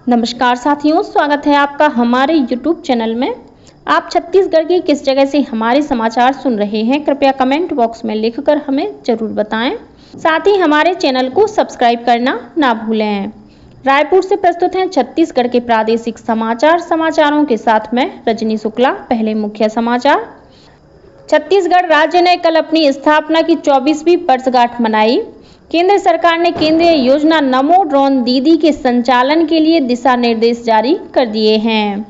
नमस्कार साथियों, स्वागत है आपका हमारे YouTube चैनल में। आप छत्तीसगढ़ की किस जगह से हमारे समाचार सुन रहे हैं, कृपया कमेंट बॉक्स में लिखकर हमें जरूर बताएं। साथ ही हमारे चैनल को सब्सक्राइब करना ना भूलें। रायपुर से प्रस्तुत हैं छत्तीसगढ़ के प्रादेशिक समाचारों के साथ मैं रजनी शुक्ला। पहले मुख्य समाचार। छत्तीसगढ़ राज्य ने कल अपनी स्थापना की 24वीं वर्षगांठ मनाई। केंद्र सरकार ने केंद्रीय योजना नमो ड्रोन दीदी के संचालन के लिए दिशा निर्देश जारी कर दिए हैं।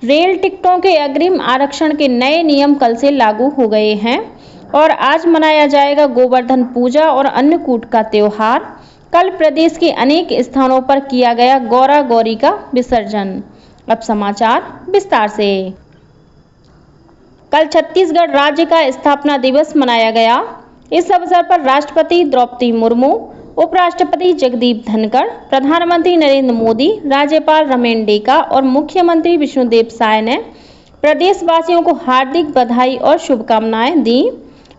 रेल टिकटों के अग्रिम आरक्षण के नए नियम कल से लागू हो गए हैं और आज मनाया जाएगा गोवर्धन पूजा और अन्नकूट का त्योहार। कल प्रदेश के अनेक स्थानों पर किया गया गौरा गौरी का विसर्जन। अब समाचार विस्तार से। कल छत्तीसगढ़ राज्य का स्थापना दिवस मनाया गया। इस अवसर पर राष्ट्रपति द्रौपदी मुर्मू, उपराष्ट्रपति जगदीप धनखड़, प्रधानमंत्री नरेंद्र मोदी, राज्यपाल रमेन डेका और मुख्यमंत्री विष्णुदेव साय ने प्रदेशवासियों को हार्दिक बधाई और शुभकामनाएं दी।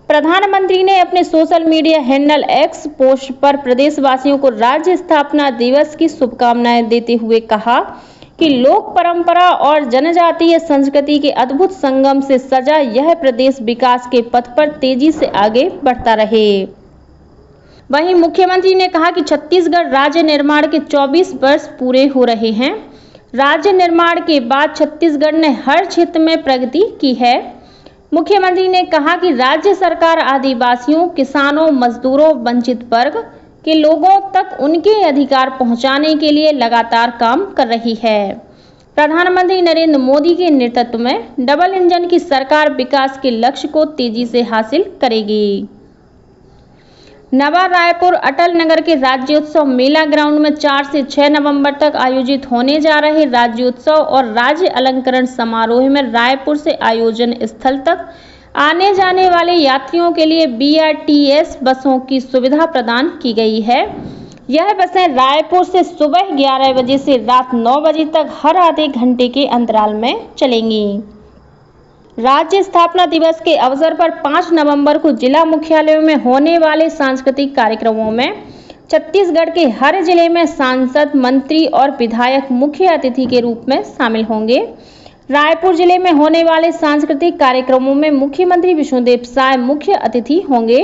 प्रधानमंत्री ने अपने social media handle x post पर प्रदेशवासियों को राज्य स्थापना दिवस की शुभकामनाएं देते हुए कहा कि लोक परंपरा और जनजातीय संस्कृति के अद्भुत संगम से सजा यह प्रदेश विकास के पथ पर तेजी से आगे बढ़ता रहे। वहीं मुख्यमंत्री ने कहा कि छत्तीसगढ़ राज्य निर्माण के 24 वर्ष पूरे हो रहे हैं। राज्य निर्माण के बाद छत्तीसगढ़ ने हर क्षेत्र में प्रगति की है। मुख्यमंत्री ने कहा कि राज्य सरकार आदिवासियों, किसानों, मजदूरों, वंचित वर्ग के लोगों तक उनके अधिकार पहुंचाने के लिए लगातार काम कर रही है। प्रधानमंत्री नरेंद्र मोदी के नेतृत्व में डबल इंजन की सरकार विकास के लक्ष्य को तेजी से हासिल करेगी। नवा रायपुर अटल नगर के राज्योत्सव मेला ग्राउंड में 4 से 6 नवंबर तक आयोजित होने जा रहे राज्योत्सव और राज्य अलंकरण समारोह में रायपुर से आयोजन स्थल तक आने जाने वाले यात्रियों के लिए BRTS बसों की सुविधा प्रदान की गई है। यह बसें रायपुर से सुबह 11 बजे से रात 9 बजे तक हर आधे घंटे के अंतराल में चलेंगी। राज्य स्थापना दिवस के अवसर पर 5 नवंबर को जिला मुख्यालयों में होने वाले सांस्कृतिक कार्यक्रमों में छत्तीसगढ़ के हर जिले में सांसद, मंत्री और विधायक मुख्य अतिथि के रूप में शामिल होंगे। रायपुर जिले में होने वाले सांस्कृतिक कार्यक्रमों में मुख्यमंत्री विष्णुदेव साय मुख्य अतिथि होंगे।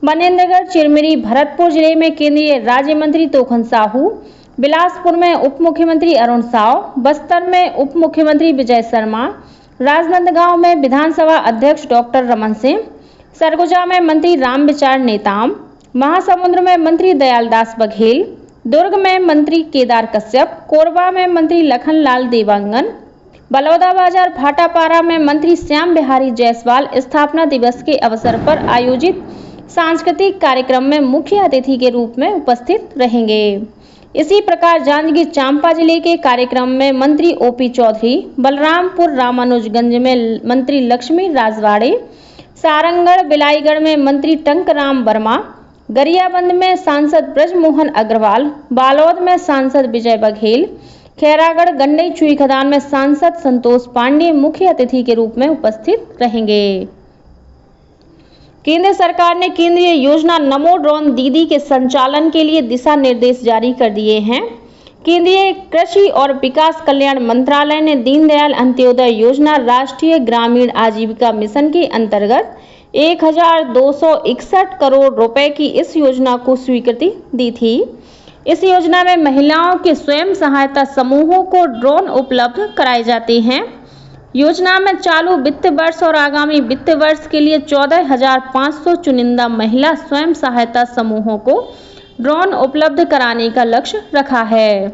मनेन्द्रगढ़, चिरमिरी, भरतपुर जिले में केंद्रीय राज्य मंत्री तोखन साहू, बिलासपुर में उप मुख्यमंत्री अरुण साव, बस्तर में उप मुख्यमंत्री विजय शर्मा, राजनांदगांव में विधानसभा अध्यक्ष डॉक्टर रमन सिंह, सरगुजा में मंत्री रामविचार नेताम, महासमुंद में मंत्री दयालदास बघेल, दुर्ग में मंत्री केदार कश्यप, कोरबा में मंत्री लखनलाल देवांगन, बलौदाबाजार भाटापारा में मंत्री श्याम बिहारी जायसवाल स्थापना दिवस के अवसर पर आयोजित सांस्कृतिक कार्यक्रम में मुख्य अतिथि के रूप में उपस्थित रहेंगे। इसी प्रकार जांजगीर चांपा जिले के कार्यक्रम में मंत्री OP चौधरी, बलरामपुर रामानुजगंज में मंत्री लक्ष्मी राजवाड़े, सारंगढ़ बिलाईगढ़ में मंत्री टंकराम वर्मा, गरियाबंद में सांसद ब्रजमोहन अग्रवाल, बालोद में सांसद विजय बघेल, खैरागढ़ गंडई चुई खदान में सांसद संतोष पांडे मुख्य अतिथि के रूप में उपस्थित रहेंगे। केंद्र सरकार ने केंद्रीय योजना नमो ड्रोन दीदी के संचालन के लिए दिशा निर्देश जारी कर दिए हैं। केंद्रीय कृषि और विकास कल्याण मंत्रालय ने दीनदयाल अंत्योदय योजना राष्ट्रीय ग्रामीण आजीविका मिशन के अंतर्गत 1261 करोड़ रुपए की इस योजना को स्वीकृति दी थी। इस योजना में महिलाओं के स्वयं सहायता समूहों को ड्रोन उपलब्ध कराए जाते हैं। योजना में चालू वित्त वर्ष और आगामी वित्त वर्ष के लिए 14,500 चुनिंदा महिला स्वयं सहायता समूहों को ड्रोन उपलब्ध कराने का लक्ष्य रखा है।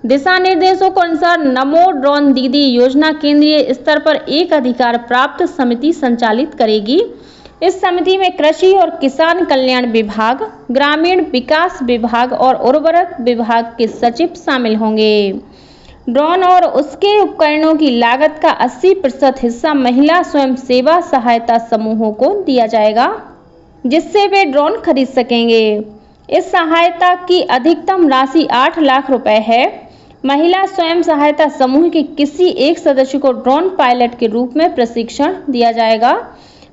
दिशा निर्देशों के अनुसार नमो ड्रोन दीदी योजना केंद्रीय स्तर पर एक अधिकार प्राप्त समिति संचालित करेगी। इस समिति में कृषि और किसान कल्याण विभाग, ग्रामीण विकास विभाग और उर्वरक विभाग के सचिव शामिल होंगे। ड्रोन और उसके उपकरणों की लागत का 80% हिस्सा महिला स्वयं सेवा सहायता समूहों को दिया जाएगा, जिससे वे ड्रोन खरीद सकेंगे। इस सहायता की अधिकतम राशि 8 लाख रुपए है। महिला स्वयं सहायता समूह के किसी एक सदस्य को ड्रोन पायलट के रूप में प्रशिक्षण दिया जाएगा।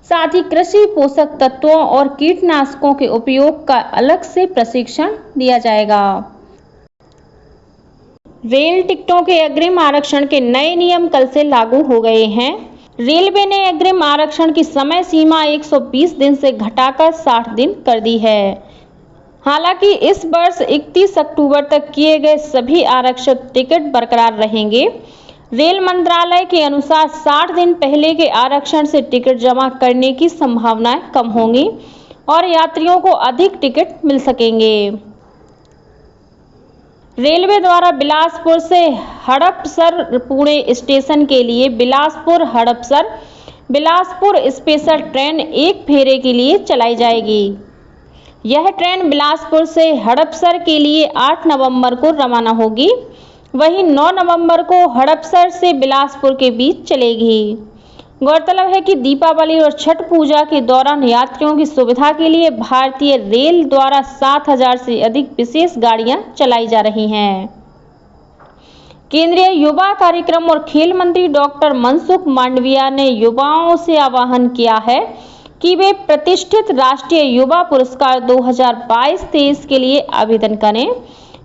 साथ ही कृषि पोषक तत्वों और कीटनाशकों के उपयोग का अलग से प्रशिक्षण दिया जाएगा। रेल टिकटों के अग्रिम आरक्षण के नए नियम कल से लागू हो गए हैं। रेलवे ने अग्रिम आरक्षण की समय सीमा 120 दिन से घटाकर 60 दिन कर दी है। हालांकि इस वर्ष 31 अक्टूबर तक किए गए सभी आरक्षित टिकट बरकरार रहेंगे। रेल मंत्रालय के अनुसार 60 दिन पहले के आरक्षण से टिकट जमा करने की संभावनाएं कम होंगी और यात्रियों को अधिक टिकट मिल सकेंगे। रेलवे द्वारा बिलासपुर से हड़पसर पुणे स्टेशन के लिए बिलासपुर हड़पसर बिलासपुर स्पेशल ट्रेन एक फेरे के लिए चलाई जाएगी। यह ट्रेन बिलासपुर से हड़पसर के लिए 8 नवंबर को रवाना होगी। वहीं 9 नवंबर को हड़पसर से बिलासपुर के बीच चलेगी। गौरतलब है कि दीपावली और छठ पूजा के दौरान यात्रियों की सुविधा के लिए भारतीय रेल द्वारा 7000 से अधिक विशेष गाड़ियां चलाई जा रही हैं। केंद्रीय युवा कार्यक्रम और खेल मंत्री डॉक्टर मनसुख मांडविया ने युवाओं से आह्वान किया है कि वे प्रतिष्ठित राष्ट्रीय युवा पुरस्कार 2022-23 के लिए आवेदन करें।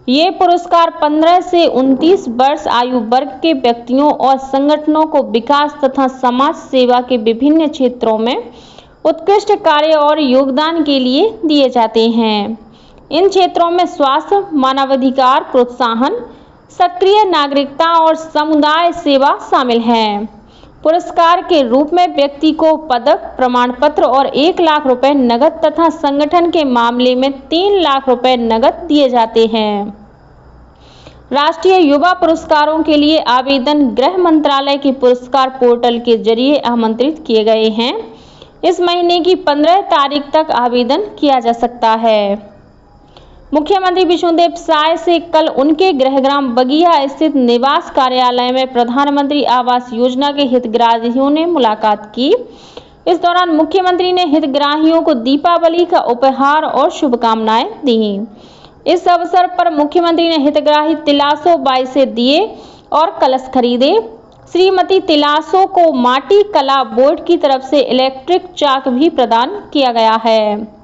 ये पुरस्कार 15 से 29 वर्ष आयु वर्ग के व्यक्तियों और संगठनों को विकास तथा समाज सेवा के विभिन्न क्षेत्रों में उत्कृष्ट कार्य और योगदान के लिए दिए जाते हैं। इन क्षेत्रों में स्वास्थ्य, मानवाधिकार प्रोत्साहन, सक्रिय नागरिकता और समुदाय सेवा शामिल हैं। पुरस्कार के रूप में व्यक्ति को पदक, प्रमाण पत्र और 1 लाख रुपए नगद तथा संगठन के मामले में 3 लाख रुपए नगद दिए जाते हैं। राष्ट्रीय युवा पुरस्कारों के लिए आवेदन गृह मंत्रालय के पुरस्कार पोर्टल के जरिए आमंत्रित किए गए हैं। इस महीने की 15 तारीख तक आवेदन किया जा सकता है। मुख्यमंत्री विष्णुदेव साय से कल उनके गृहग्राम बगिया स्थित निवास कार्यालय में प्रधानमंत्री आवास योजना के हितग्राहियों ने मुलाकात की। इस दौरान मुख्यमंत्री ने हितग्राहियों को दीपावली का उपहार और शुभकामनाएं दी। इस अवसर पर मुख्यमंत्री ने हितग्राही तिलासो बाई से दिए और कलश खरीदे। श्रीमती तिलासो को माटी कला बोर्ड की तरफ से इलेक्ट्रिक चाक भी प्रदान किया गया है।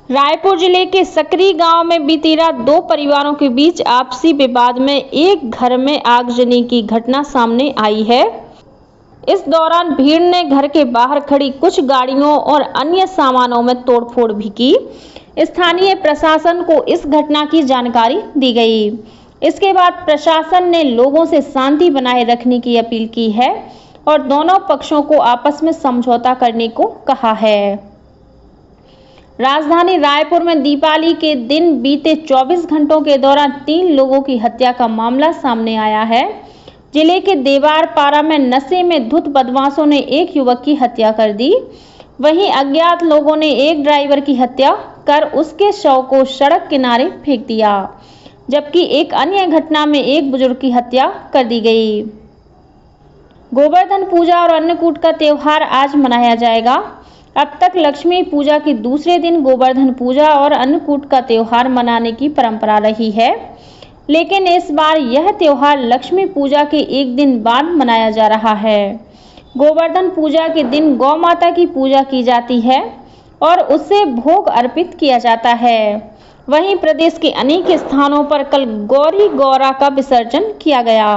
रायपुर जिले के सकरी गांव में बीती रात 2 परिवारों के बीच आपसी विवाद में एक घर में आगजनी की घटना सामने आई है। इस दौरान भीड़ ने घर के बाहर खड़ी कुछ गाड़ियों और अन्य सामानों में तोड़फोड़ भी की। स्थानीय प्रशासन को इस घटना की जानकारी दी गई। इसके बाद प्रशासन ने लोगों से शांति बनाए रखने की अपील की है और दोनों पक्षों को आपस में समझौता करने को कहा है। राजधानी रायपुर में दीपावली के दिन बीते 24 घंटों के दौरान 3 लोगों की हत्या का मामला सामने आया है। जिले के देवारपाड़ा में नशे में धुत बदमाशों ने एक युवक की हत्या कर दी। वहीं अज्ञात लोगों ने एक ड्राइवर की हत्या कर उसके शव को सड़क किनारे फेंक दिया, जबकि एक अन्य घटना में एक बुजुर्ग की हत्या कर दी गई। गोवर्धन पूजा और अन्नकूट का त्योहार आज मनाया जाएगा। अब तक लक्ष्मी पूजा के दूसरे दिन गोवर्धन पूजा और अन्नकूट का त्योहार मनाने की परंपरा रही है, लेकिन इस बार यह त्योहार लक्ष्मी पूजा के एक दिन बाद मनाया जा रहा है। गोवर्धन पूजा के दिन गौ माता की पूजा की जाती है और उसे भोग अर्पित किया जाता है। वहीं प्रदेश के अनेक स्थानों पर कल गौरी गौरा का विसर्जन किया गया।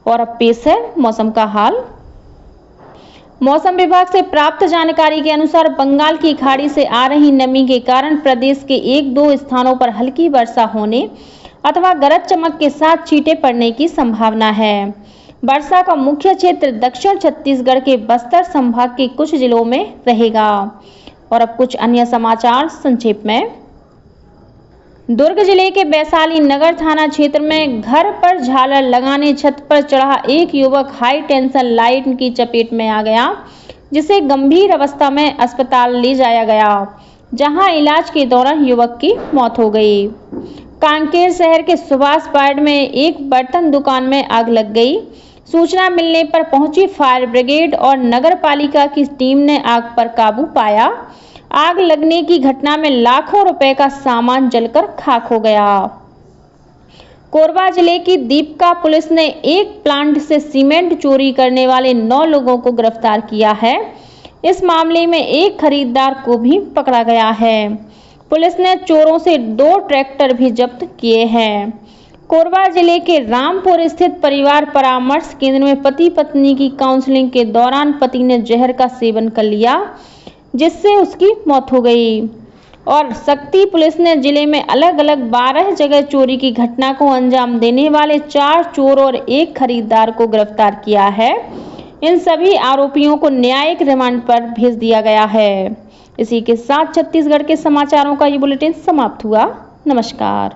और अब पेश है मौसम का हाल। मौसम विभाग से प्राप्त जानकारी के अनुसार बंगाल की खाड़ी से आ रही नमी के कारण प्रदेश के 1-2 स्थानों पर हल्की वर्षा होने अथवा गरज चमक के साथ छींटे पड़ने की संभावना है। वर्षा का मुख्य क्षेत्र दक्षिण छत्तीसगढ़ के बस्तर संभाग के कुछ जिलों में रहेगा। और अब कुछ अन्य समाचार संक्षेप में। दुर्ग जिले के वैशाली नगर थाना क्षेत्र में घर पर झालर लगाने छत पर चढ़ा एक युवक हाई टेंशन लाइन की चपेट में आ गया, जिसे गंभीर अवस्था में अस्पताल ले जाया गया, जहां इलाज के दौरान युवक की मौत हो गई। कांकेर शहर के सुभाष पार्क में एक बर्तन दुकान में आग लग गई। सूचना मिलने पर पहुंची फायर ब्रिगेड और नगर पालिका की टीम ने आग पर काबू पाया। आग लगने की घटना में लाखों रुपए का सामान जलकर खाक हो गया। कोरबा जिले की दीपका पुलिस ने एक प्लांट से सीमेंट चोरी करने वाले 9 लोगों को गिरफ्तार किया है। इस मामले में एक खरीदार को भी पकड़ा गया है। पुलिस ने चोरों से 2 ट्रैक्टर भी जब्त किए हैं। कोरबा जिले के रामपुर स्थित परिवार परामर्श केंद्र में पति पत्नी की काउंसलिंग के दौरान पति ने जहर का सेवन कर लिया, जिससे उसकी मौत हो गई। और सक्ती पुलिस ने जिले में अलग अलग 12 जगह चोरी की घटना को अंजाम देने वाले 4 चोर और 1 खरीदार को गिरफ्तार किया है। इन सभी आरोपियों को न्यायिक रिमांड पर भेज दिया गया है। इसी के साथ छत्तीसगढ़ के समाचारों का ये बुलेटिन समाप्त हुआ। नमस्कार।